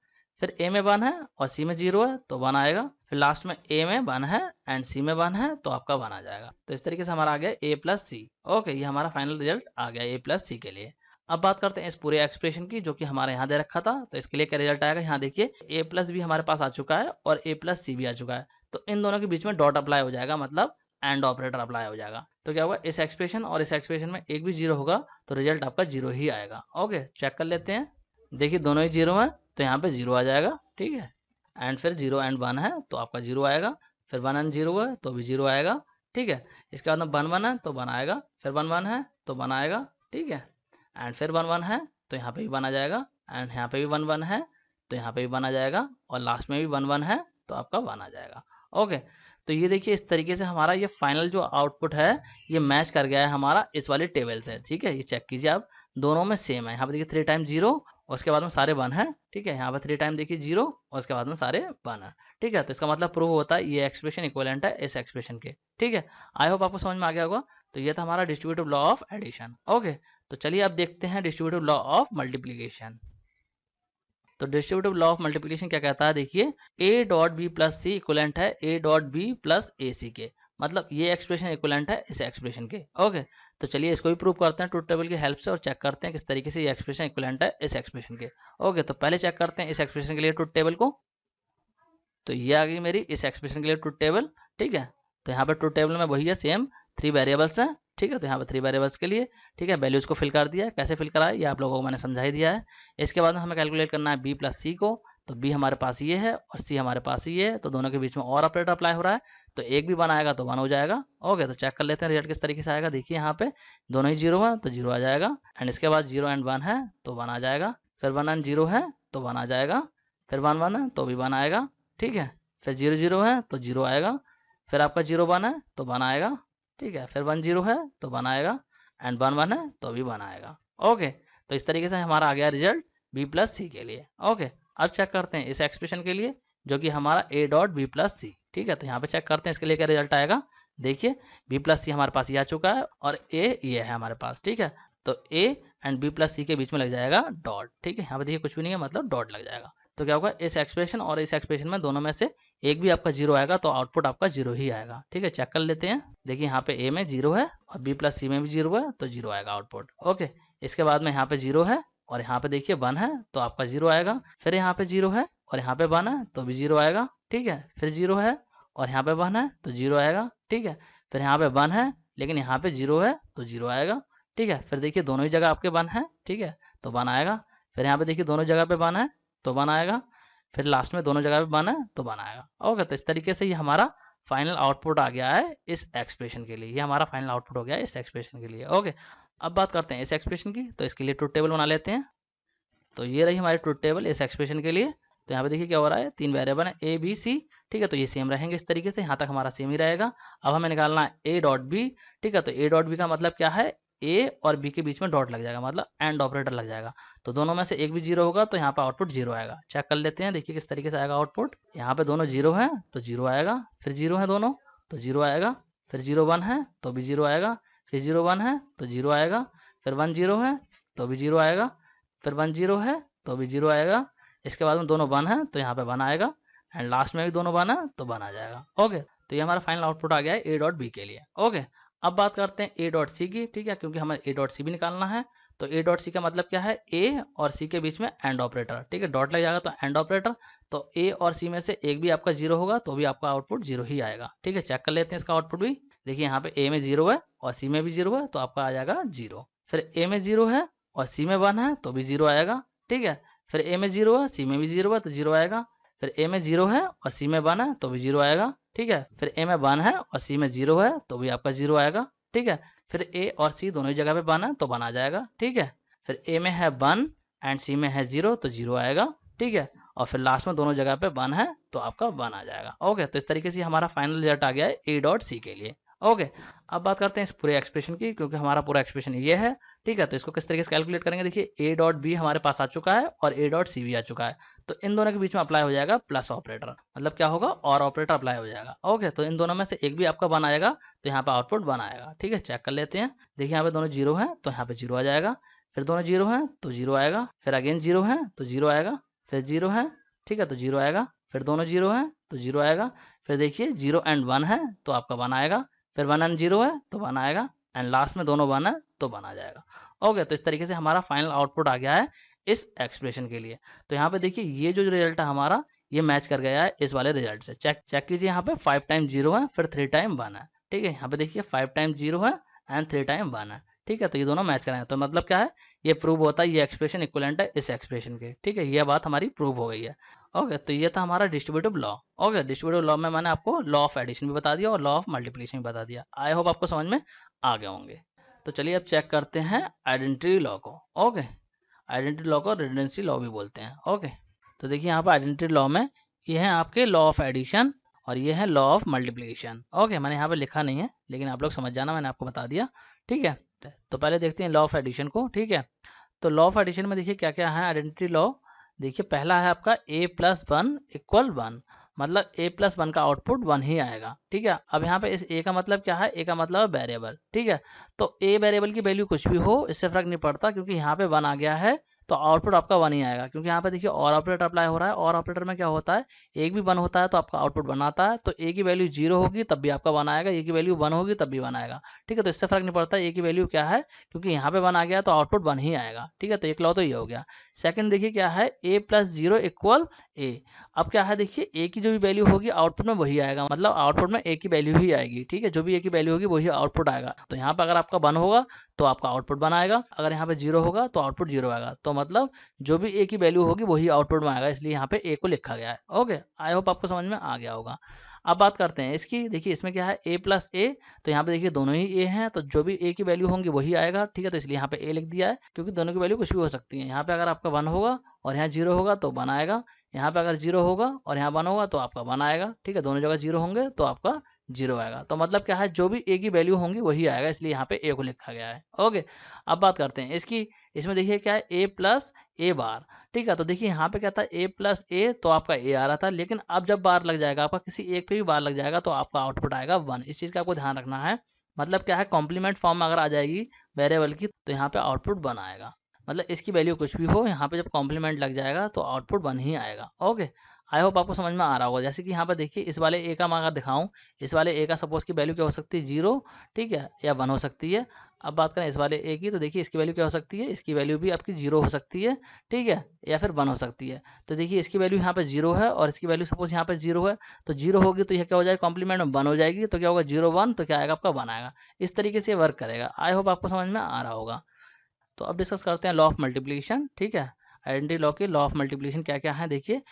फिर A में 1 है और C में 0 है तो 1 आएगा, फिर लास्ट में A में 1 है एंड C में 1 है तो आपका 1 आ जाएगा। तो इस तरीके से हमारा आ गया A प्लस C। ओके, ये हमारा फाइनल रिजल्ट आ गया A प्लस C के लिए। अब बात करते हैं इस पूरे एक्सप्रेशन की, जो कि हमारे यहाँ दे रखा था, तो इसके लिए क्या रिजल्ट आएगा, यहाँ देखिए A प्लस B हमारे पास आ चुका है और A प्लस C भी आ चुका है, तो इन दोनों के बीच में डॉट अप्लाई हो जाएगा, मतलब एंड ऑपरेटर अप्लाई हो जाएगा। तो क्या होगा, इस एक्सप्रेशन और इस एक्सप्रेशन में एक भी 0 होगा तो रिजल्ट आपका 0 ही आएगा। ओके, चेक कर लेते हैं, देखिए दोनों ही 0 है तो यहाँ पे 0 आ जाएगा, ठीक है। एंड फिर 0 एंड 1 है तो आपका 0 आएगा, फिर 1 एंड 0 है तो भी 0 आएगा, ठीक है। इसके बाद में 1 1 है तो 1 आएगा, फिर 1 1 है तो 1 आएगा, ठीक है। एंड फिर 1 1 है तो यहाँ पे भी 1 आ जाएगा, एंड यहाँ पे भी 1 1 है तो यहाँ पे भी 1 आ जाएगा, और लास्ट में भी 1 1 है तो आपका 1 आ जाएगा। ओके, तो ये देखिए इस तरीके से हमारा ये फाइनल जो आउटपुट है ये मैच कर गया है हमारा इस वाली टेबल से, ठीक है। ये चेक कीजिए आप, दोनों में सेम है। यहाँ पे देखिए 3 टाइम 0 उसके बाद में सारे 1 है, ठीक है। यहाँ पर 3 टाइम देखिए 0 और उसके बाद में सारे 1 है, ठीक है। तो इसका मतलब प्रूव होता है ये एक्सप्रेशन इक्विवेलेंट है इस एक्सप्रेशन के, ठीक है। आई होप आपको समझ में आ गया होगा। तो ये था हमारा distributive law of addition. Okay, तो चलिए अब देखते हैं डिस्ट्रीब्यूटिव लॉ ऑफ मल्टीप्लीकेशन। तो डिस्ट्रीब्यूटिव लॉ ऑफ मल्टीप्लिकेशन क्या कहता है, देखिए A dot B plus C equivalent है A dot B plus A C के, मतलब ये एक्सप्रेशन इक्वलेंट है इस एक्सप्रेशन के। ओके, तो चलिए इसको भी प्रूव करते हैं ट्रुथ टेबल की हेल्प से और चेक करते हैं किस तरीके से ये एक्सप्रेशन इक्वलेंट है इस एक्सप्रेशन के। ओके, तो पहले चेक करते हैं इस एक्सप्रेशन के लिए ट्रुथ टेबल को। तो ये आ गई मेरी इस एक्सप्रेशन के लिए ट्रुथ टेबल, ठीक है। तो यहाँ पर ट्रुथ टेबल में वही है, सेम 3 वेरिएबल्स हैं, ठीक है। तो यहाँ पर 3 वेरिएबल्स के लिए, ठीक है, वैल्यूज को फिल कर दिया है। कैसे फिल करा है ये आप लोगों को मैंने समझा ही दिया है। इसके बाद में हमें कैलकुलेट करना है B प्लस सी को, तो B हमारे पास ये है और C हमारे पास ये है, तो दोनों के बीच में और ऑपरेटर अप्लाई हो रहा है, तो एक भी 1 आएगा तो 1 हो जाएगा। ओके, तो चेक कर लेते हैं रिजल्ट किस तरीके से आएगा। देखिए यहाँ पे दोनों ही 0 है तो 0 आ जाएगा, एंड इसके बाद 0 एंड 1 है तो 1 आ जाएगा, फिर 1 एंड 0 है तो 1 आ जाएगा, फिर 1 1 है तो भी 1 आएगा, ठीक है। फिर 0 0 है तो 0 आएगा, फिर आपका 0 1 है तो 1 आएगा, ठीक है, फिर 1 0 है तो 1 आएगा, एंड 1 1 है तो भी 1 आएगा। ओके, तो इस तरीके से हमारा आ गया रिजल्ट बी प्लस सी के लिए। ओके, अब चेक करते हैं इस एक्सप्रेशन के लिए जो कि हमारा A dot B plus C, ठीक है। तो यहाँ पे चेक करते हैं इसके लिए क्या रिजल्ट आएगा। देखिए बी प्लस सी हमारे पास ये आ चुका है और ए ये है हमारे पास, ठीक है। तो ए एंड बी प्लस सी के बीच में लग जाएगा डॉट, ठीक है। यहाँ पे देखिए कुछ भी नहीं है, मतलब डॉट लग जाएगा। तो क्या होगा, इस एक्सप्रेशन और इस एक्सप्रेशन में दोनों में से एक भी आपका 0 आएगा तो आउटपुट आपका 0 ही आएगा, ठीक है। चेक कर लेते हैं। देखिए यहाँ पे ए में 0 है और बी प्लस सी में भी 0 है तो 0 आएगा आउटपुट। ओके, इसके बाद में यहाँ पे 0 है और यहाँ पे देखिए 1 है तो आपका 0 आएगा, फिर यहाँ पे 0 है और यहाँ पे 1 है तो भी 0 आएगा, ठीक है। फिर 0 है और यहाँ पे 1 है तो 0 आएगा, ठीक है। फिर यहाँ पे 1 है लेकिन यहाँ पे 0 है तो 0 आएगा, ठीक है। फिर देखिए दोनों ही जगह आपके 1 है, ठीक है, तो 1 आएगा। फिर यहाँ पे देखिए दोनों जगह पे 1 है तो 1 आएगा, फिर लास्ट में दोनों जगह पे 1 है तो 1 आएगा। ओके, तो इस तरीके से ये हमारा फाइनल आउटपुट आ गया है इस एक्सप्रेशन के लिए। ये हमारा फाइनल आउटपुट हो गया है इस एक्सप्रेशन के लिए। ओके, अब बात करते हैं इस एक्सप्रेशन की। तो इसके लिए ट्रुथ टेबल बना लेते हैं। तो ये रही हमारी ट्रुथ टेबल इस एक्सप्रेशन के लिए। तो यहाँ पे देखिए क्या हो रहा है, 3 वेरिएबल है ए बी सी, ठीक है। तो ये सेम रहेंगे इस तरीके से, यहाँ तक हमारा सेम ही रहेगा। अब हमें निकालना है ए डॉट बी, ठीक है। तो ए डॉट बी का मतलब क्या है, ए और बी के बीच में डॉट लग जाएगा, मतलब एंड ऑपरेटर लग जाएगा। तो दोनों में से एक भी 0 होगा तो यहाँ पे आउटपुट 0 आएगा। चेक कर लेते हैं, देखिए किस तरीके से आएगा आउटपुट। यहाँ पे दोनों 0 है तो 0 आएगा, फिर 0 है दोनों तो 0 आएगा, फिर 0 1 है तो भी 0 आएगा, फिर 0 1 है तो 0 आएगा, फिर 1 0 है तो भी 0 आएगा, फिर 1 0 है तो भी 0 आएगा। इसके बाद में दोनों 1 है तो यहाँ पे 1 आएगा, एंड लास्ट में भी दोनों 1 है तो 1 आ जाएगा। ओके, तो ये हमारा फाइनल आउटपुट आ गया है ए डॉट बी के लिए। ओके, अब बात करते हैं ए डॉट सी की, ठीक है, क्योंकि हमें ए डॉट सी भी निकालना है। तो ए डॉट सी का मतलब क्या है, ए और सी के बीच में एंड ऑपरेटर, ठीक है, डॉट लग जाएगा तो एंड ऑपरेटर। तो ए और सी में से एक भी आपका 0 होगा तो भी आपका आउटपुट 0 ही आएगा, ठीक है। चेक कर लेते हैं इसका आउटपुट भी। देखिए यहाँ पे ए में 0 है और सी में भी 0 है तो आपका आ जाएगा 0। फिर ए में 0 है और सी में 1 है तो भी 0 आएगा, ठीक है। फिर ए में 0 है, सी में भी 0 है तो 0 आएगा। फिर ए में 0 है और सी में 1 है तो भी 0 आएगा, ठीक है। फिर ए में 1 है और सी में 0 है तो भी आपका 0 आएगा, ठीक है। फिर ए और सी दोनों ही जगह पे 1 है तो 1 आ जाएगा, ठीक है। फिर ए में है 1 एंड सी में है 0 तो 0 आएगा, ठीक है। और फिर लास्ट में दोनों जगह पे 1 है तो आपका 1 आ जाएगा। ओके, तो इस तरीके से हमारा फाइनल रिजल्ट आ गया है ए डॉट सी के लिए। ओके, अब बात करते हैं इस पूरे एक्सप्रेशन की, क्योंकि हमारा पूरा एक्सप्रेशन ये है, ठीक है। तो इसको किस तरीके से कैलकुलेट करेंगे, देखिए ए डॉट बी हमारे पास आ चुका है और ए डॉट सी भी आ चुका है। तो इन दोनों के बीच में अप्लाई हो जाएगा प्लस ऑपरेटर, मतलब क्या होगा, और ऑपरेटर अप्लाई हो जाएगा। ओके, तो इन दोनों में से एक भी आपका 1 आएगा तो यहाँ पे आउटपुट 1 आएगा, ठीक है। चेक कर लेते हैं। देखिए यहाँ पे दोनों 0 है तो यहाँ पे 0 आ जाएगा, फिर दोनों 0 है तो 0 आएगा, फिर अगेन 0 है तो 0 आएगा, फिर 0 है, ठीक है, तो 0 आएगा, फिर दोनों 0 है तो 0 आएगा। फिर देखिए 0 एंड 1 है तो आपका 1 आएगा, फिर 1 एंड 0 है तो 1 आएगा, एंड लास्ट में दोनों 1 है तो 1 आ जाएगा। ओके, तो इस तरीके से हमारा फाइनल आउटपुट आ गया है इस एक्सप्रेशन के लिए। तो यहाँ पे देखिए ये जो रिजल्ट है हमारा, ये मैच कर गया है इस वाले रिजल्ट से। चेक कीजिए, यहाँ पे 5 टाइम 0 है, फिर 3 टाइम 1 है, ठीक है। यहाँ पे देखिए 5 टाइम 0 है एंड 3 टाइम 1 है, ठीक है। तो ये दोनों मैच कर रहे हैं, तो मतलब क्या है, ये प्रूव होता है ये एक्सप्रेशन इक्विवेलेंट है इस एक्सप्रेशन के, ठीक है। ये बात हमारी प्रूव हो गई है। ओके, तो ये था हमारा distributive law. Okay, distributive law में मैंने आपको लॉ ऑफ एडिशन भी बता दिया और लॉ ऑफ मल्टीप्लिकेशन भी बता दिया। आई होप आपको समझ में आ गए होंगे। तो चलिए अब चेक करते हैं आइडेंटिटी लॉ को। ओके, आइडेंटिटी लॉ को रिडंडेंसी लॉ भी बोलते हैं। ओके, तो देखिए यहाँ पर आइडेंटिटी लॉ में ये है आपके लॉ ऑफ एडिशन और ये है लॉ ऑफ मल्टीप्लिकेशन। ओके, मैंने यहाँ पे लिखा नहीं है लेकिन आप लोग समझ जाना, मैंने आपको बता दिया, ठीक है। तो पहले देखते हैं लॉ ऑफ एडिशन को, ठीक है। तो लॉ ऑफ एडिशन में देखिए क्या क्या है आइडेंटिटी लॉ। देखिए पहला है आपका a + 1 = 1, मतलब a + 1 का आउटपुट 1 ही आएगा, ठीक है। अब यहाँ पे इस a का मतलब क्या है, a का मतलब है वेरिएबल, ठीक है। तो a वेरिएबल की वैल्यू कुछ भी हो इससे फर्क नहीं पड़ता, क्योंकि यहाँ पे 1 आ गया है तो आउटपुट आपका 1 ही आएगा, क्योंकि यहाँ पे देखिए और ऑपरेटर अप्लाई हो रहा है। और ऑपरेटर में क्या होता है, एक भी 1 होता है तो आपका आउटपुट 1 आता है। तो a की वैल्यू 0 होगी तब भी आपका 1 आएगा, a की वैल्यू 1 होगी तब भी 1 आएगा, ठीक है। तो इससे फर्क नहीं पड़ता a की वैल्यू क्या है, क्योंकि यहाँ पे 1 आ गया तो आउटपुट 1 ही आएगा, ठीक है। तो एक लॉ तो ये हो गया। सेकंड देखिए क्या है, a + 0 = a। अब क्या है, देखिए a की जो भी वैल्यू होगी आउटपुट में वही आएगा, मतलब आउटपुट में a की वैल्यू ही आएगी, ठीक है। जो भी a की वैल्यू होगी वही आउटपुट आएगा। तो यहाँ पर अगर आपका 1 होगा तो आपका आउटपुट 1 आएगा, अगर यहाँ पे 0 होगा तो आउटपुट 0 आएगा। तो मतलब जो भी a की वैल्यू होगी वही आउटपुट में आएगा, इसलिए यहाँ पे a को लिखा गया है। ओके, आई होप आपको समझ में आ गया होगा। अब बात करते हैं इसकी। देखिए इसमें क्या है, a + a, तो यहाँ पे देखिए दोनों ही a हैं तो जो भी a की वैल्यू होंगी वही आएगा, ठीक है। तो इसलिए यहाँ पे a लिख दिया है, क्योंकि दोनों की वैल्यू कुछ भी हो सकती है। यहाँ पे अगर आपका 1 होगा और यहाँ 0 होगा तो 1 आएगा, यहाँ पे अगर 0 होगा और यहाँ 1 होगा तो आपका 1 आएगा, ठीक है। दोनों जगह 0 होंगे तो आपका 0 आएगा। तो मतलब क्या है, जो भी ए की वैल्यू होंगी वही आएगा, इसलिए यहाँ पे ए को लिखा गया है। ओके, अब बात करते हैं इसकी। इसमें देखिए क्या है, ए प्लस ए बार, ठीक है। तो देखिए यहाँ पे क्या था, ए प्लस ए, तो आपका ए आ रहा था, लेकिन अब जब बार लग जाएगा आपका, किसी एक पे भी बार लग जाएगा तो आपका आउटपुट आएगा 1। इस चीज़ का आपको ध्यान रखना है। मतलब क्या है, कॉम्प्लीमेंट फॉर्म में अगर आ जाएगी वेरिएबल की तो यहाँ पे आउटपुट 1 आएगा। मतलब इसकी वैल्यू कुछ भी हो, यहाँ पे जब कॉम्प्लीमेंट लग जाएगा तो आउटपुट 1 ही आएगा। ओके, आई होप आपको समझ में आ रहा होगा। जैसे कि यहाँ पर देखिए, इस वाले ए का मैं अगर दिखाऊं, इस वाले ए का सपोज की वैल्यू क्या हो सकती है, 0, ठीक है, या 1 हो सकती है। अब बात करें इस वाले ए की, तो देखिए इसकी वैल्यू क्या हो सकती है, इसकी वैल्यू भी आपकी 0 हो सकती है, ठीक है, या फिर 1 हो सकती है। तो देखिए इसकी वैल्यू यहाँ पे 0 है और इसकी वैल्यू सपोज यहाँ पे 0 है, तो 0 होगी तो यह क्या हो जाएगा, कॉम्प्लीमेंट में 1 हो जाएगी, तो क्या होगा 0 1, तो क्या आएगा आपका 1 आएगा। इस तरीके से वर्क करेगा। आई होप आपको समझ में आ रहा होगा। तो अब डिस्कस करते हैं लॉ ऑफ मल्टीप्लिकेशन, ठीक है। आइडेंटिटी लॉ की लॉ ऑफ मल्टीप्लिकेशन क्या क्या है, देखिए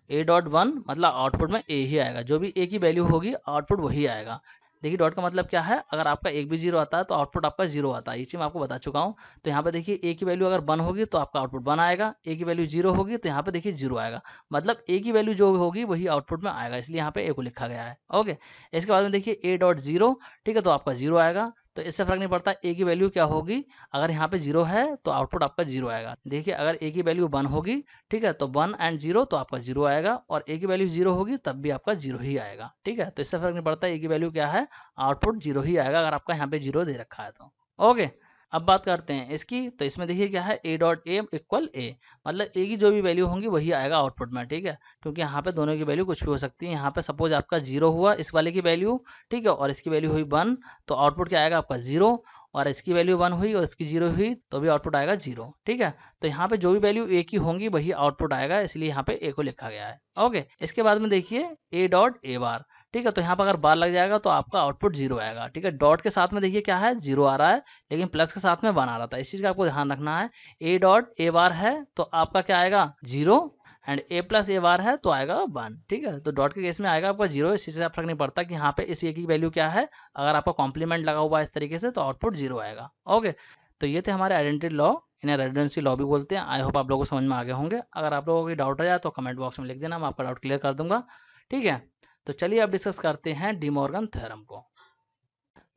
ए डॉट 1 मतलब आउटपुट में ए ही आएगा, जो भी ए की वैल्यू होगी आउटपुट वही आएगा। देखिए डॉट का मतलब क्या है, अगर आपका एक भी 0 आता है तो आउटपुट आपका 0 आता है, ये चीज़ मैं आपको बता चुका हूँ। तो यहाँ पे देखिए ए की वैल्यू अगर 1 होगी तो आपका आउटपुट 1 आएगा, ए की वैल्यू 0 होगी तो यहाँ पे देखिए 0 आएगा। मतलब ए की वैल्यू जो होगी वही आउटपुट में आएगा, इसलिए यहाँ पे ए को लिखा गया है। ओके, इसके बाद में देखिए ए डॉट 0, ठीक है, तो आपका 0 आएगा। तो इससे फर्क नहीं पड़ता ए की वैल्यू क्या होगी, अगर यहाँ पे 0 है तो आउटपुट आपका 0 आएगा। देखिए अगर ए की वैल्यू 1 होगी, ठीक है, तो 1 एंड 0 तो आपका 0 आएगा, और ए की वैल्यू 0 होगी तब भी आपका 0 ही आएगा, ठीक है। तो इससे फर्क नहीं पड़ता ए की वैल्यू क्या है, आउटपुट 0 ही आएगा अगर आपका यहाँ पे 0 दे रखा है तो। ओके, अब बात करते हैं इसकी। तो इसमें देखिए क्या है, ए डॉट ए इक्वल ए, मतलब ए की जो भी वैल्यू होंगी वही आएगा आउटपुट में, ठीक है। क्योंकि यहाँ पे दोनों की वैल्यू कुछ भी हो सकती है। यहाँ पे सपोज आपका 0 हुआ इस वाले की वैल्यू, ठीक है, और इसकी वैल्यू हुई 1, तो आउटपुट क्या आएगा आपका 0। और इसकी वैल्यू 1 हुई और इसकी 0 हुई तो भी आउटपुट आएगा 0, ठीक है। तो यहाँ पे जो भी वैल्यू ए की होंगी वही आउटपुट आएगा, इसलिए यहाँ पे ए को लिखा गया है। ओके, इसके बाद में देखिए ए डॉट ए बार, ठीक है, तो यहाँ पर अगर बार लग जाएगा तो आपका आउटपुट 0 आएगा, ठीक है। डॉट के साथ में देखिए क्या है, 0 आ रहा है, लेकिन प्लस के साथ में 1 आ रहा था, इस चीज़ का आपको ध्यान रखना है। ए डॉट ए बार है तो आपका क्या आएगा 0, एंड ए प्लस ए बार है तो आएगा 1, ठीक है। तो डॉट के केस में आएगा आपका 0, इस चीज़ से फर्क नहीं पड़ता कि यहाँ पे इस ए की वैल्यू क्या है। अगर आपका कॉम्प्लीमेंट लगा हुआ है इस तरीके से तो आउटपुट 0 आएगा। ओके, तो ये थे हमारे आइडेंटिटी लॉ, इन्हें रेडंडेंसी लॉ भी बोलते हैं। आई होप आप लोगों को समझ में आ गए होंगे। अगर आप लोगों को डाउट आ जाए तो कमेंट बॉक्स में लिख देना, मैं आपका डाउट क्लियर कर दूंगा, ठीक है। तो चलिए अब डिस्कस करते हैं डी मॉर्गन थ्योरम को।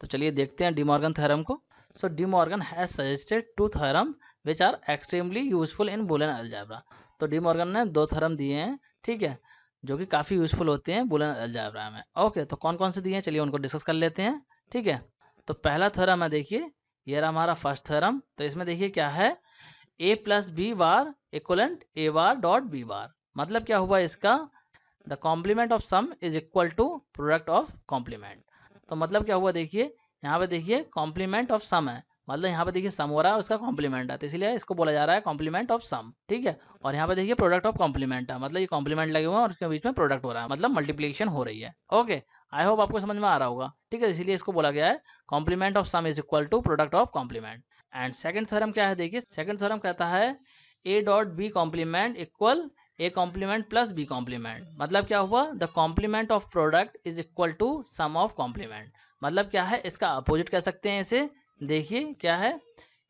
तो चलिए देखते हैं डी मॉर्गन थ्योरम को। So De Morgan has suggested 2 theorem which are extremely useful in Boolean algebra. तो डी मॉर्गन ने 2 थ्योरम दिए हैं, ठीक है, जो कि काफ़ी यूजफुल होते हैं बूलियन अलजेब्रा में। ओके, तो कौन कौन से दिए हैं चलिए उनको डिस्कस कर लेते हैं, ठीक है। तो पहला थ्योरम है, देखिए ये रहा हमारा फर्स्ट थ्योरम। तो इसमें देखिए क्या है, A plus B bar equivalent A bar dot B bar. मतलब क्या हुआ इसका, the complement of sum is equal to product of complement. तो मतलब क्या हुआ, देखिए यहाँ पे देखिए कॉम्प्लीमेंट ऑफ सम है, मतलब यहाँ पे देखिए सम हो रहा है उसका कॉम्प्लीमेंट है, तो इसलिए इसको बोला जा रहा है कॉम्प्लीमेंट ऑफ सम, ठीक है। और यहाँ पे देखिए प्रोडक्ट ऑफ कॉम्प्लीमेंट है, मतलब ये कॉम्प्लीमेंट लगे हुए हैं और उसके बीच में प्रोडक्ट हो रहा है, मतलब मल्टीप्लिकेशन हो रही है। ओके, आई होप आपको समझ में आ रहा होगा, ठीक है। इसीलिए इसको बोला गया है complement of sum is equal to product of complement. And second theorem क्या है, देखिए सेकंड थ्योरम कहता है A dot B complement equal A complement plus B complement. मतलब क्या हुआ, the complement of product is equal to sum of complement. मतलब क्या है, इसका अपोजिट कह सकते हैं इसे। देखिए क्या है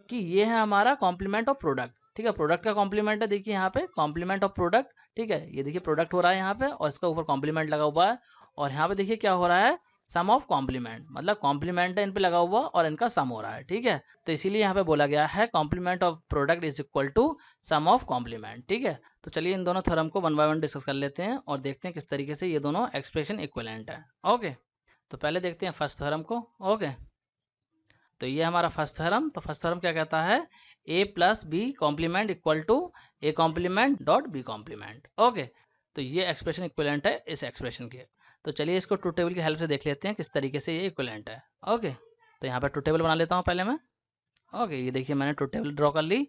कि ये है हमारा कॉम्प्लीमेंट ऑफ प्रोडक्ट, ठीक है, प्रोडक्ट का कॉम्प्लीमेंट है, देखिए यहाँ पे कॉम्प्लीमेंट ऑफ प्रोडक्ट, ठीक है। ये देखिए प्रोडक्ट हो रहा है यहाँ पे और इसका ऊपर कॉम्प्लीमेंट लगा हुआ है, और यहाँ पे देखिए क्या हो रहा है, सम ऑफ कॉम्प्लीमेंट, मतलब कॉम्प्लीमेंट है इन पे लगा हुआ और इनका सम हो रहा है, ठीक है। तो इसीलिए यहाँ पे बोला गया है complement of product is equal to sum of complement, ठीक है। तो चलिए इन दोनों थ्योरम को 1 बाय 1 डिस्कस कर लेते हैं और देखते हैं किस तरीके से ये दोनों एक्सप्रेशन इक्विवेलेंट है। ओके, तो पहले देखते हैं फर्स्ट थ्योरम को। ओके, तो ये हमारा फर्स्ट थ्योरम। तो फर्स्ट थ्योरम क्या कहता है, A plus B complement equal to A complement dot B complement. Okay, तो ये एक्सप्रेशन इक्विवेलेंट है इस एक्सप्रेशन के। तो चलिए इसको ट्रूथ टेबल की हेल्प से देख लेते हैं किस तरीके से ये इक्विवेलेंट है। ओके, तो यहाँ पर ट्रूथ टेबल बना लेता हूँ पहले मैं। ओके, ये देखिए मैंने ट्रूथ टेबल ड्रॉ कर ली।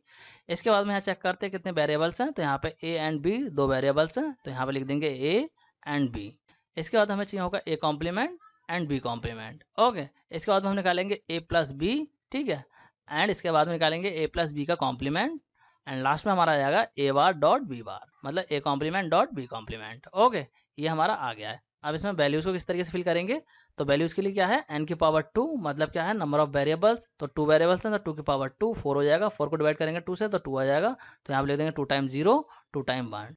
इसके बाद में यहाँ चेक करते हैं कितने वेरिएबल्स हैं। तो यहाँ पे ए एंड बी 2 वेरिएबल्स हैं, तो यहाँ पे लिख देंगे ए एंड बी। इसके बाद हमें चाहिए होगा A complement and B complement. Okay, इसके बाद में हम निकालेंगे ए प्लस बी, ठीक है, एंड इसके बाद में निकालेंगे ए प्लस बी का कॉम्प्लीमेंट, एंड लास्ट में हमारा आ जाएगा ए बार डॉट बी बार, मतलब A complement dot B complement. Okay, ये हमारा आ गया है। अब इसमें वैल्यूज़ को किस तरीके से फिल करेंगे, तो वैल्यूज़ के लिए क्या है, n की पावर 2, मतलब क्या है नंबर ऑफ वेरिएबल्स। तो 2 वेरिएबल्स हैं तो 2 की पावर 2 4 हो जाएगा, 4 को डिवाइड करेंगे 2 से तो 2 आ जाएगा। तो यहाँ पे लिख देंगे 2 टाइम 0 2 टाइम 1।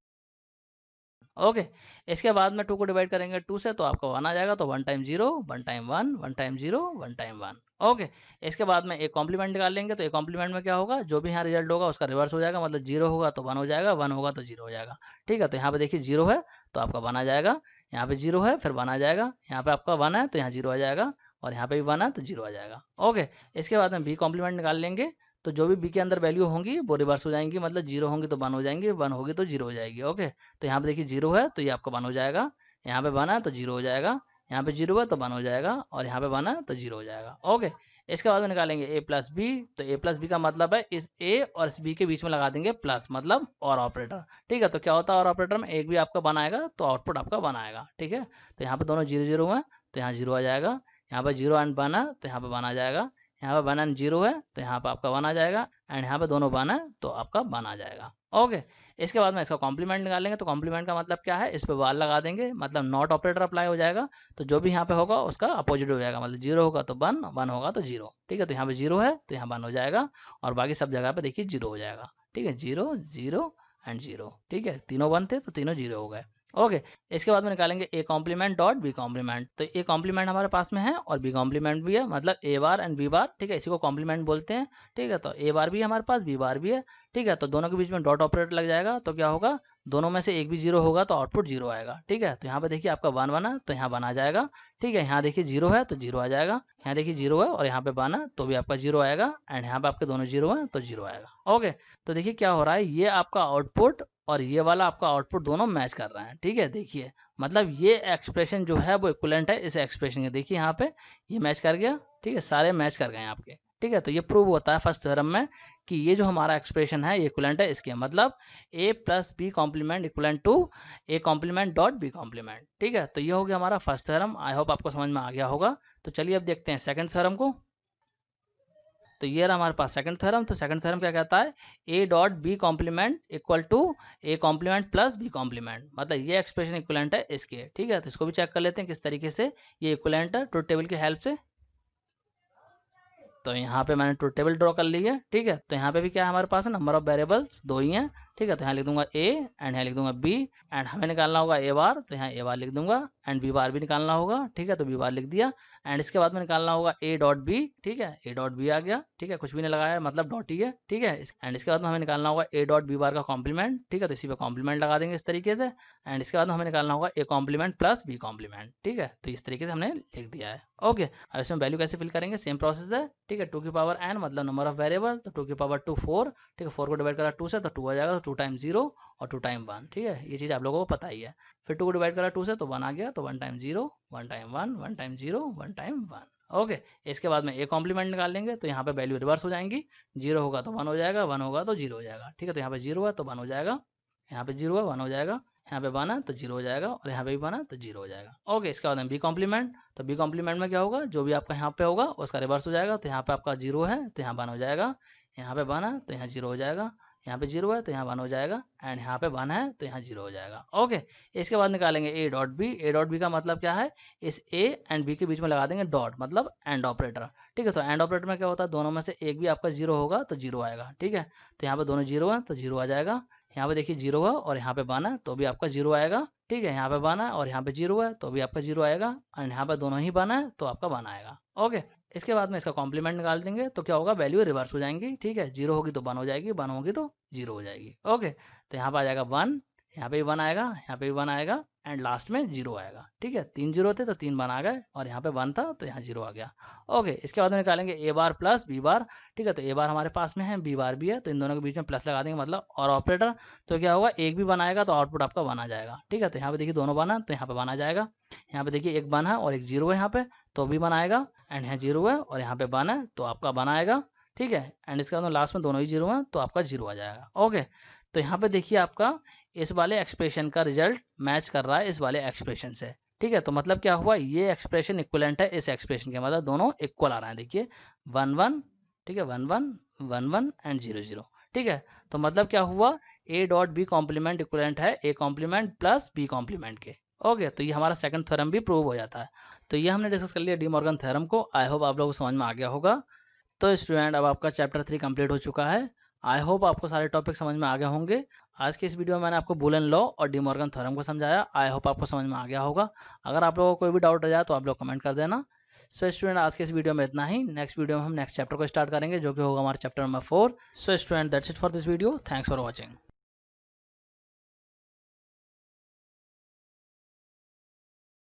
ओके, इसके बाद में 2 को डिवाइड करेंगे 2 से तो आपका 1 आ जाएगा, तो 1 time 0 1 time 1 1 time 0 1 time 1। Okay, इसके बाद में एक कॉम्प्लीमेंट निकाल लेंगे, तो एक कॉम्प्लीमेंट में क्या होगा, जो भी यहाँ रिजल्ट होगा उसका रिवर्स हो जाएगा, मतलब 0 होगा तो 1 हो जाएगा, 1 होगा तो 0 हो जाएगा। ठीक है, तो यहाँ पे देखिए 0 है तो आपका 1 आ जाएगा, यहाँ पे 0 है फिर 1 आ जाएगा, यहाँ पे आपका 1 है तो यहाँ 0 आ जाएगा, और यहाँ पे भी 1 है तो 0 आ जाएगा। ओके, इसके बाद में बी कॉम्प्लीमेंट निकाल लेंगे, तो जो भी बी के अंदर वैल्यू होंगी वो रिवर्स हो जाएंगी, मतलब 0 होंगी तो 1 हो जाएंगी, 1 होगी तो 0 हो जाएगी। ओके, तो यहाँ पे देखिए 0 है तो ये आपका 1 हो जाएगा, यहाँ पे 1 है तो 0 हो जाएगा, यहाँ पे 0 है तो 1 हो जाएगा, और यहाँ पे 1 है तो 0 हो जाएगा। ओके, इसके बाद में निकालेंगे a प्लस बी, तो a प्लस बी का मतलब है इस a और इस b के बीच में लगा देंगे प्लस, मतलब और ऑपरेटर। ठीक है, तो क्या होता है और ऑपरेटर में, एक भी आपका 1 आएगा तो आउटपुट आपका 1 आएगा। ठीक है, तो यहाँ पे दोनों 0 0 है तो यहाँ 0 आ जाएगा, यहाँ पे 0 एंड 1 है तो यहाँ पे 1 आ जाएगा, यहाँ पे 1 एंड 0 है तो यहाँ पे आपका 1 आ जाएगा, एंड यहाँ पे दोनों 1 है तो आपका 1 आ जाएगा। ओके, इसके बाद में इसका कॉम्प्लीमेंट निकालेंगे, तो कॉम्प्लीमेंट का मतलब क्या है, इस पे वाल लगा देंगे, मतलब नॉट ऑपरेटर अप्लाई हो जाएगा, तो जो भी यहाँ पे होगा उसका अपोजिट हो जाएगा, मतलब 0 होगा तो 1 1 होगा तो 0। ठीक है, तो यहाँ पे 0 है तो यहाँ 1 हो जाएगा, और बाकी सब जगह पे देखिए 0 हो जाएगा। ठीक है, 0 0 एंड 0। ठीक है, तीनों 1 थे तो तीनों 0 हो गए। ओके, इसके बाद में निकालेंगे A complement dot B complement, तो ए कॉम्प्लीमेंट हमारे पास में है और बी कॉम्प्लीमेंट भी है, मतलब ए बार एंड बी बार। ठीक है, इसी को कॉम्प्लीमेंट बोलते हैं। ठीक है, तो ए बार भी हमारे पास, बी बार भी है। ठीक है, तो दोनों के बीच में डॉट ऑपरेटर लग जाएगा, तो क्या होगा, दोनों में से एक भी 0 होगा तो आउटपुट 0 आएगा। ठीक है, तो यहाँ पे देखिए आपका 1 1 है तो यहाँ 1 आ जाएगा। ठीक है, यहाँ देखिए 0 है तो 0 आ जाएगा, यहाँ देखिए 0 है और यहाँ पे 1 है तो भी आपका 0 आएगा, एंड यहाँ पे आपके दोनों 0 है तो 0 आएगा। ओके, तो देखिए क्या हो रहा है, ये आपका आउटपुट और ये वाला आपका आउटपुट दोनों मैच कर रहे हैं। ठीक है, देखिए मतलब ये एक्सप्रेशन जो है वो इक्विवेलेंट है इस एक्सप्रेशन के, देखिए यहाँ पे ये मैच कर गया। ठीक है, सारे मैच कर गए हैं आपके। ठीक है, तो ये प्रूव होता है फर्स्ट थ्योरम में कि ये जो हमारा एक्सप्रेशन है ये इक्विवेलेंट है इसके, मतलब a plus B complement equivalent to a complement dot B complement. ठीक है, तो ये हो गया हमारा फर्स्ट थ्योरम। आई होप आपको समझ में आ गया होगा। तो चलिए अब देखते हैं सेकंड थ्योरम को। तो ये रहा हमारे पास सेकंड थ्योरम। तो सेकंड थ्योरम क्या कहता है, a dot B complement equal to a complement plus b complement, मतलब ये एक्सप्रेशन इक्विवेलेंट है इसके। ठीक है, तो इसको भी चेक कर लेते हैं किस तरीके से ये इक्विवेलेंट है ट्रुथ टेबल की हेल्प से। तो यहाँ पे मैंने ट्रुथ टेबल ड्रॉ कर ली है। ठीक है, तो यहाँ पे भी क्या है हमारे पास है, नंबर ऑफ वेरिएबल्स 2 ही हैं। ठीक है, तो यहाँ लिख दूंगा a एंड यहाँ लिख दूंगा b, एंड हमें निकालना होगा a बार, तो यहाँ a बार लिख दूंगा, एंड b बार भी निकालना होगा। ठीक है, तो b बार लिख दिया, एंड इसके बाद में निकालना होगा a डॉट b। ठीक है, a डॉट b आ गया। ठीक है, कुछ भी नहीं लगाया मतलब डॉट ही है। ठीक है, एंड इसके बाद में हमें निकालना होगा a डॉट b बार का कॉम्प्लीमेंट। ठीक है, तो इसी पे कॉम्प्लीमेंट लगा देंगे इस तरीके से, एंड इसके बाद में हमें निकालना होगा a complement plus b complement. ठीक है, तो इस तरीके से हमने लिख दिया है। ओके, अब इसमें वैल्यू कैसे फिल करेंगे, सेम प्रोसेस है। ठीक है, 2 की पावर n मतलब नंबर ऑफ वेरिएबल, तो 2 की पावर 2 4। ठीक है, 4 को डिवाइड करा 2 से तो 2 आ जाएगा, तो 2 टाइम 0 और 2 टाइम 1। ठीक है, ये चीज़ आप लोगों को पता ही है। फिर 2 को डिवाइड करा 2 से तो 1 आ गया, तो 1 time 0 1 time 1 1 time 0 1 time 1। Okay, इसके बाद में ए कॉम्प्लीमेंट निकाल लेंगे, तो यहाँ पे वैल्यू रिवर्स हो जाएंगी, 0 होगा तो 1 हो जाएगा, 1 होगा तो 0 हो जाएगा। ठीक है, तो यहाँ पे 0 है तो 1 हो जाएगा, यहाँ पे 0 है 1 हो जाएगा, यहाँ पे 1 है तो 0 हो जाएगा, और यहाँ पे भी 1 है तो 0 हो जाएगा। ओके, इसके बाद में बी कॉम्प्लीमेंट, तो बी कॉम्प्लीमेंट में क्या होगा, जो भी आपका यहाँ पे होगा उसका रिवर्स हो जाएगा, तो यहाँ पे आपका 0 है तो यहाँ 1 हो जाएगा, यहाँ पे 1 है तो यहाँ 0 हो जाएगा, यहाँ पे 0 है तो यहाँ 1 हो जाएगा, एंड यहाँ पे 1 है तो यहाँ 0 हो जाएगा। ओके, इसके बाद निकालेंगे a dot B. a dot B का मतलब क्या है, इस a एंड b के बीच में लगा देंगे डॉट, मतलब एंड ऑपरेटर। ठीक है, तो एंड ऑपरेटर में क्या होता है, दोनों में से एक भी आपका 0 होगा तो 0 आएगा। ठीक है, तो यहाँ पे दोनों 0 है तो 0 आ जाएगा, यहाँ पे देखिए 0 है और यहाँ पे 1 है तो भी आपका 0 आएगा। ठीक है, यहाँ पे 1 है और यहाँ पे 0 है तो भी आपका 0 आएगा, एंड यहाँ पे दोनों ही 1 है तो आपका 1 आएगा। ओके, इसके बाद में इसका कॉम्प्लीमेंट निकाल देंगे, तो क्या होगा, वैल्यू रिवर्स हो जाएंगी। ठीक है, 0 होगी तो 1 हो जाएगी, 1 होगी तो 0 हो जाएगी। ओके, तो यहाँ पे आ जाएगा 1, यहाँ पे भी 1 आएगा, यहाँ पे भी 1 आएगा, एंड लास्ट में 0 आएगा। ठीक है, 3 0 थे तो 3 1 आ गए, और यहाँ पे 1 था तो यहाँ 0 आ गया। ओके, इसके बाद में निकालेंगे ए बार प्लस बी बार। ठीक है, तो ए बार हमारे पास में है, बी बार भी है, तो इन दोनों के बीच में प्लस लगा देंगे, मतलब और ऑपरेटर। तो क्या होगा, एक भी 1 आएगा तो आउटपुट आपका 1 आ जाएगा। ठीक है, तो यहाँ पे देखिए दोनों 1 है तो यहाँ पे 1 आ जाएगा, यहाँ पे देखिए एक 1 है और एक 0 है यहाँ पे, तो भी 1 आएगा, एंड यहाँ 0 है और यहाँ पे 1 है तो आपका 1 आएगा। ठीक है, एंड इसके बाद लास्ट में दोनों ही 0 हैं तो आपका 0 आ जाएगा। ओके, तो यहाँ पे देखिए आपका इस वाले एक्सप्रेशन का रिजल्ट मैच कर रहा है इस वाले एक्सप्रेशन से। ठीक है, तो मतलब क्या हुआ, ये एक्सप्रेशन इक्विवेलेंट है इस एक्सप्रेशन के, मतलब दोनों इक्वल आ रहे हैं। देखिए 1 1। ठीक है, 1 1 1 1 एंड 0 0। ठीक है, तो मतलब क्या हुआ, a dot B complement equivalent है a complement plus b complement के। ओके, तो ये हमारा सेकंड थ्योरम भी प्रूव हो जाता है। तो ये हमने डिस्कस कर लिया डी मॉर्गन थ्योरम को। आई होप आप लोगों को समझ में आ गया होगा। तो स्टूडेंट, अब आपका चैप्टर 3 कंप्लीट हो चुका है, आई होप आपको सारे टॉपिक समझ में आ गए होंगे। आज के इस वीडियो में मैंने आपको बुलियन लॉ और डी मॉर्गन थ्योरम को समझाया। आई होप आपको समझ में आ गया होगा। अगर आप लोगों को कोई भी डाउट रह जाए तो आप लोग कमेंट कर देना। सो स्टूडेंट, आज के इस वीडियो में इतना ही। नेक्स्ट वीडियो में हम नेक्स्ट चैप्टर को स्टार्ट करेंगे जो कि होगा हमारा chapter number 4। So student, that's it for this video. Thanks for watching.